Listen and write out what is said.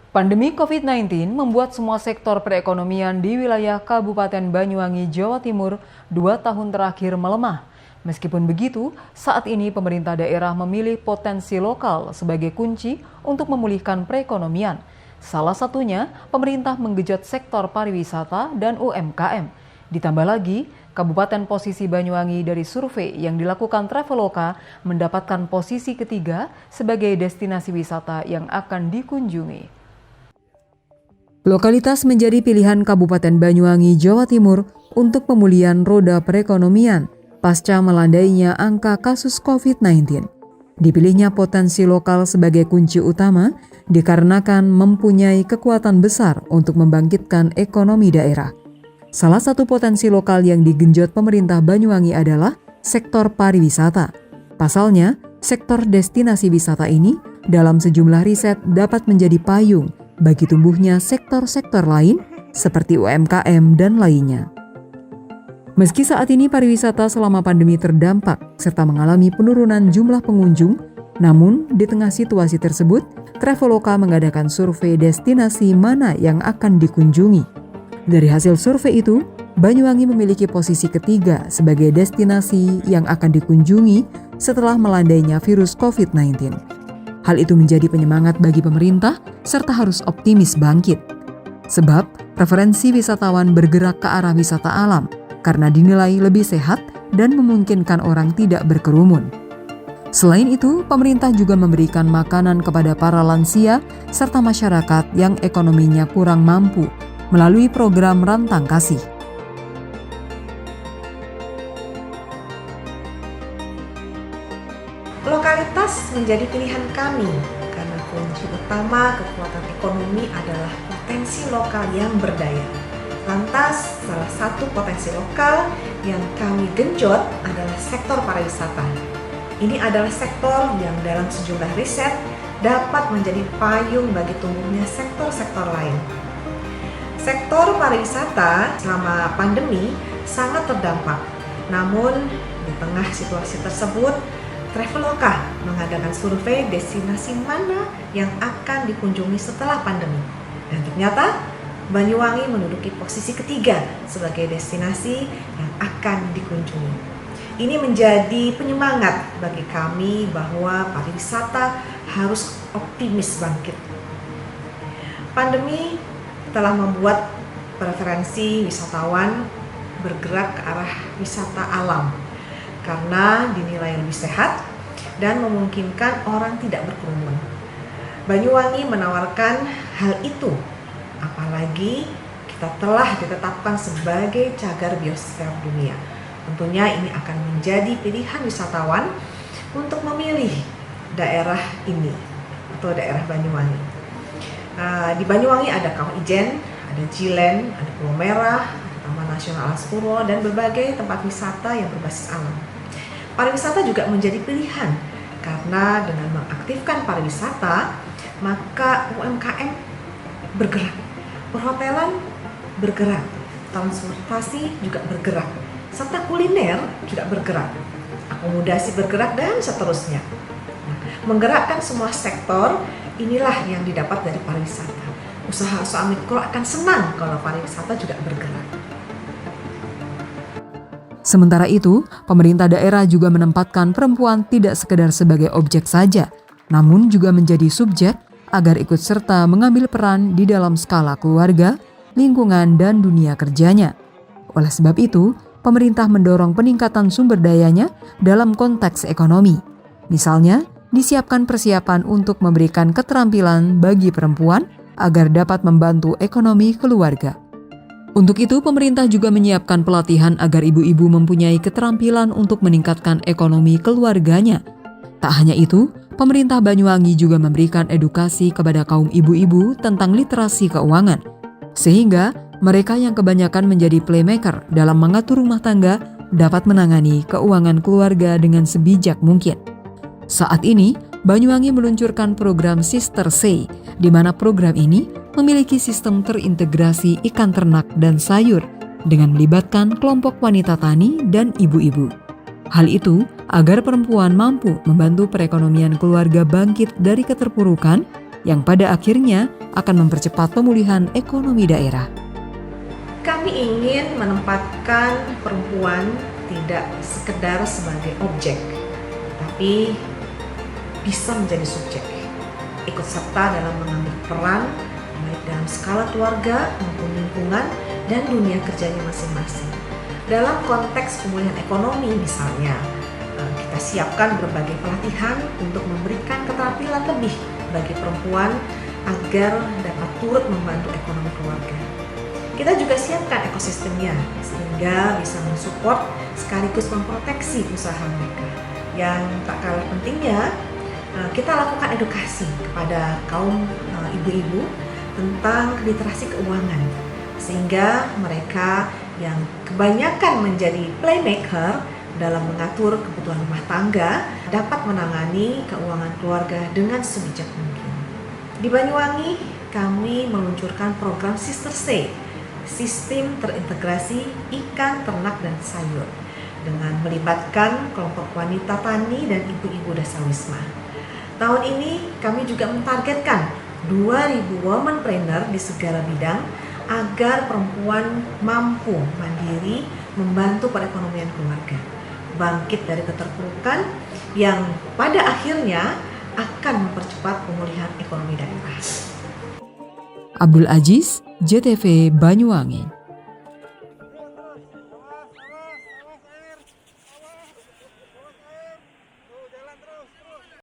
Pandemi COVID-19 membuat semua sektor perekonomian di wilayah Kabupaten Banyuwangi, Jawa Timur 2 tahun terakhir melemah. Meskipun begitu, saat ini pemerintah daerah memilih potensi lokal sebagai kunci untuk memulihkan perekonomian. Salah satunya, pemerintah menggenjot sektor pariwisata dan UMKM. Ditambah lagi, Kabupaten Posisi Banyuwangi dari survei yang dilakukan Traveloka mendapatkan posisi ketiga sebagai destinasi wisata yang akan dikunjungi. Lokalitas menjadi pilihan Kabupaten Banyuwangi, Jawa Timur untuk pemulihan roda perekonomian pasca melandainya angka kasus COVID-19. Dipilihnya potensi lokal sebagai kunci utama dikarenakan mempunyai kekuatan besar untuk membangkitkan ekonomi daerah. Salah satu potensi lokal yang digenjot pemerintah Banyuwangi adalah sektor pariwisata. Pasalnya, sektor destinasi wisata ini dalam sejumlah riset dapat menjadi payung bagi tumbuhnya sektor-sektor lain seperti UMKM dan lainnya. Meski saat ini pariwisata selama pandemi terdampak serta mengalami penurunan jumlah pengunjung, namun di tengah situasi tersebut, Traveloka mengadakan survei destinasi mana yang akan dikunjungi. Dari hasil survei itu, Banyuwangi memiliki posisi ketiga sebagai destinasi yang akan dikunjungi setelah melandainya virus COVID-19. Hal itu menjadi penyemangat bagi pemerintah serta harus optimis bangkit. Sebab preferensi wisatawan bergerak ke arah wisata alam karena dinilai lebih sehat dan memungkinkan orang tidak berkerumun. Selain itu, pemerintah juga memberikan makanan kepada para lansia serta masyarakat yang ekonominya kurang mampu melalui program Rantang Kasih. Lokalitas menjadi pilihan kami karena kunci utama kekuatan ekonomi adalah potensi lokal yang berdaya. Lantas, salah satu potensi lokal yang kami genjot adalah sektor pariwisata. Ini adalah sektor yang dalam sejumlah riset dapat menjadi payung bagi tumbuhnya sektor-sektor lain. Sektor pariwisata selama pandemi sangat terdampak. Namun, di tengah situasi tersebut, Traveloka mengadakan survei destinasi mana yang akan dikunjungi setelah pandemi. Dan ternyata Banyuwangi menduduki posisi ketiga sebagai destinasi yang akan dikunjungi. Ini menjadi penyemangat bagi kami bahwa pariwisata harus optimis bangkit. Pandemi telah membuat preferensi wisatawan bergerak ke arah wisata alam karena dinilai lebih sehat dan memungkinkan orang tidak berkerumun. Banyuwangi menawarkan hal itu, apalagi kita telah ditetapkan sebagai cagar biosfer dunia. Tentunya ini akan menjadi pilihan wisatawan untuk memilih daerah ini atau daerah Banyuwangi. Di Banyuwangi ada Kawah Ijen, ada Cilen, ada Pulau Merah, ada Taman Nasional Alas Purwo, dan berbagai tempat wisata yang berbasis alam. Pariwisata juga menjadi pilihan karena dengan mengaktifkan pariwisata, maka UMKM bergerak, perhotelan bergerak, transportasi juga bergerak, serta kuliner juga bergerak, akomodasi bergerak, dan seterusnya. Menggerakkan semua sektor, inilah yang didapat dari pariwisata. Usaha mikro akan senang kalau pariwisata juga bergerak. Sementara itu, pemerintah daerah juga menempatkan perempuan tidak sekedar sebagai objek saja, namun juga menjadi subjek agar ikut serta mengambil peran di dalam skala keluarga, lingkungan, dan dunia kerjanya. Oleh sebab itu, pemerintah mendorong peningkatan sumber dayanya dalam konteks ekonomi. Misalnya, disiapkan persiapan untuk memberikan keterampilan bagi perempuan agar dapat membantu ekonomi keluarga. Untuk itu, pemerintah juga menyiapkan pelatihan agar ibu-ibu mempunyai keterampilan untuk meningkatkan ekonomi keluarganya. Tak hanya itu, pemerintah Banyuwangi juga memberikan edukasi kepada kaum ibu-ibu tentang literasi keuangan, sehingga mereka yang kebanyakan menjadi playmaker dalam mengatur rumah tangga dapat menangani keuangan keluarga dengan sebijak mungkin. Saat ini, Banyuwangi meluncurkan program Sister Say, di mana program ini memiliki sistem terintegrasi ikan ternak dan sayur dengan melibatkan kelompok wanita tani dan ibu-ibu. Hal itu agar perempuan mampu membantu perekonomian keluarga bangkit dari keterpurukan yang pada akhirnya akan mempercepat pemulihan ekonomi daerah. Kami ingin menempatkan perempuan tidak sekedar sebagai objek, tapi bisa menjadi subjek, ikut serta dalam mengambil peran baik dalam skala keluarga maupun lingkungan dan dunia kerjanya masing-masing. Dalam konteks pemulihan ekonomi misalnya, kita siapkan berbagai pelatihan untuk memberikan keterampilan lebih bagi perempuan agar dapat turut membantu ekonomi keluarga. Kita juga siapkan ekosistemnya sehingga bisa mensupport sekaligus memproteksi usaha mereka. Yang tak kalah pentingnya, kita lakukan edukasi kepada kaum ibu-ibu tentang literasi keuangan sehingga mereka yang kebanyakan menjadi playmaker dalam mengatur kebutuhan rumah tangga dapat menangani keuangan keluarga dengan sebijak mungkin. Di Banyuwangi, kami meluncurkan program Sister Say, sistem terintegrasi ikan, ternak, dan sayur dengan melibatkan kelompok wanita tani dan ibu-ibu dasawisma. Tahun ini kami juga mentargetkan 2.000 womanpreneur di segala bidang agar perempuan mampu mandiri membantu perekonomian keluarga, bangkit dari keterpurukan yang pada akhirnya akan mempercepat pemulihan ekonomi daerah. Abdul Aziz, JTV Banyuwangi.